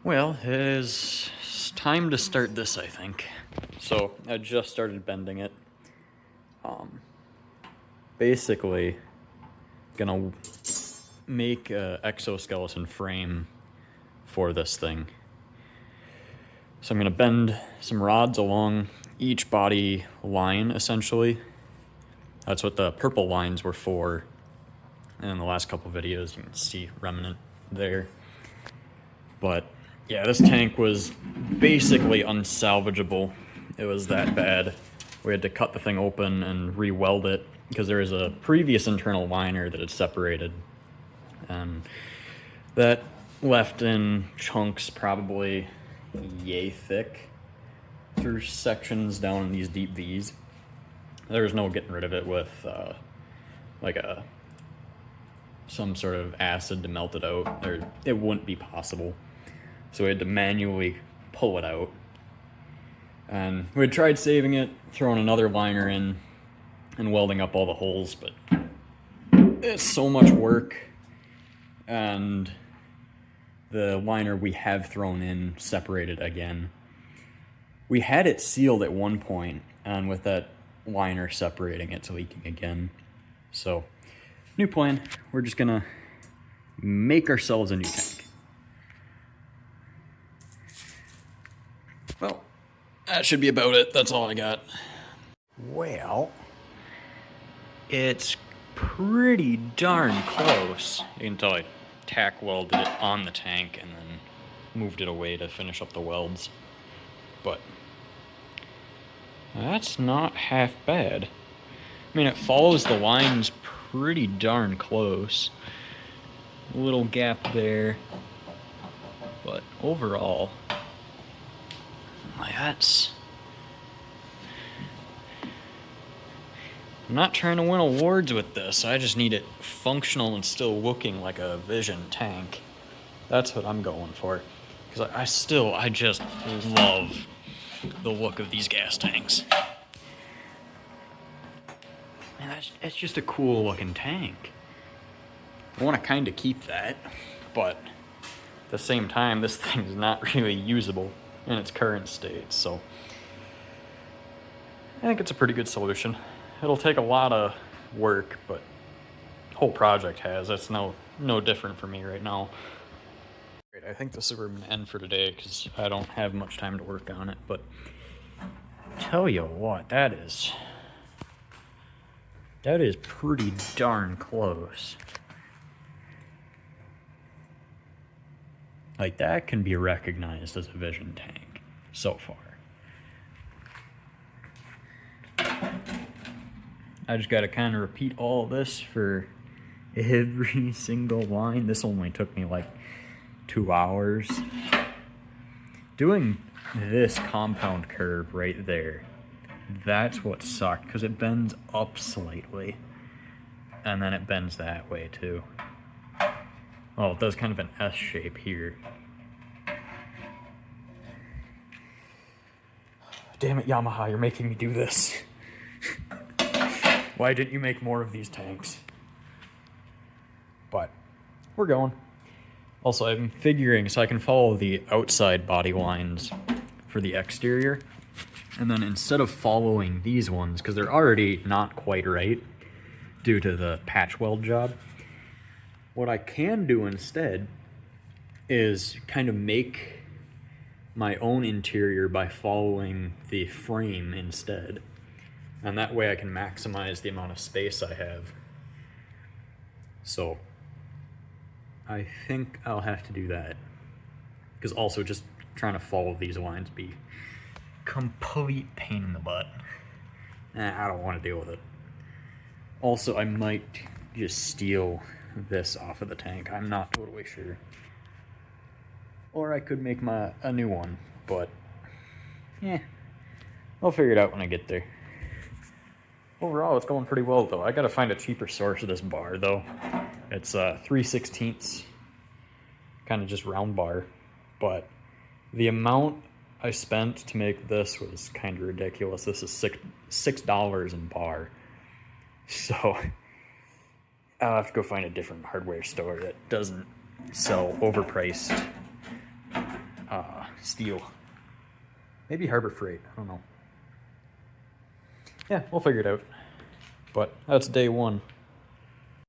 Well, it is time to start this, I think. So I just started bending it. Basically, gonna make a exoskeleton frame for this thing. So I'm gonna bend some rods along each body line, essentially. That's what the purple lines were for. And in the last couple videos, you can see remnant there. But yeah, this tank was basically unsalvageable. It was that bad. We had to cut the thing open and re-weld it because there was a previous internal liner that had separated. And that left in chunks probably yay thick through sections down in these deep V's. There was no getting rid of it with some sort of acid to melt it out. It wouldn't be possible. So we had to manually pull it out. And we had tried saving it, throwing another liner in, and welding up all the holes, but it's so much work. And the liner we have thrown in separated again. We had it sealed at one point, and with that liner separating, it's leaking again. So, new plan. We're just gonna make ourselves a new tank. Well, that should be about it. That's all I got. Well, it's pretty darn close. You can tell I tack welded it on the tank and then moved it away to finish up the welds. But that's not half bad. I mean, it follows the lines pretty darn close. A little gap there. But overall, that's... I'm not trying to win awards with this. I just need it functional and still looking like a Vision tank. That's what I'm going for. Because I just love the look of these gas tanks. Man, that's just a cool looking tank. I want to kind of keep that, but at the same time, this thing's not really usable in its current state, so I think it's a pretty good solution. It'll take a lot of work, but the whole project has. That's no different for me right now. I think this is where I'm going to end for today because I don't have much time to work on it, but tell you what, that is pretty darn close. Like, that can be recognized as a Vision tank so far. I just got to kind of repeat all this for every single line. This only took me like 2 hours. Doing this compound curve right there, that's what sucked, because it bends up slightly. And then it bends that way too. Oh, it does kind of an S shape here. Damn it, Yamaha, you're making me do this. Why didn't you make more of these tanks? But we're going. Also, I'm figuring so I can follow the outside body lines for the exterior. And then instead of following these ones, because they're already not quite right due to the patch weld job, what I can do instead is kind of make my own interior by following the frame instead. And that way I can maximize the amount of space I have. So I think I'll have to do that. Because also just trying to follow these lines be complete pain in the butt. I don't want to deal with it. Also, I might just steal this off of the tank. I'm not totally sure. Or I could make a new one, but yeah, I'll figure it out when I get there. Overall, it's going pretty well though. I gotta find a cheaper source of this bar though. It's 3/16, kind of just round bar, but the amount I spent to make this was kind of ridiculous. This is $6 in bar, so I'll have to go find a different hardware store that doesn't sell overpriced steel. Maybe Harbor Freight, I don't know. Yeah, we'll figure it out. But that's day one.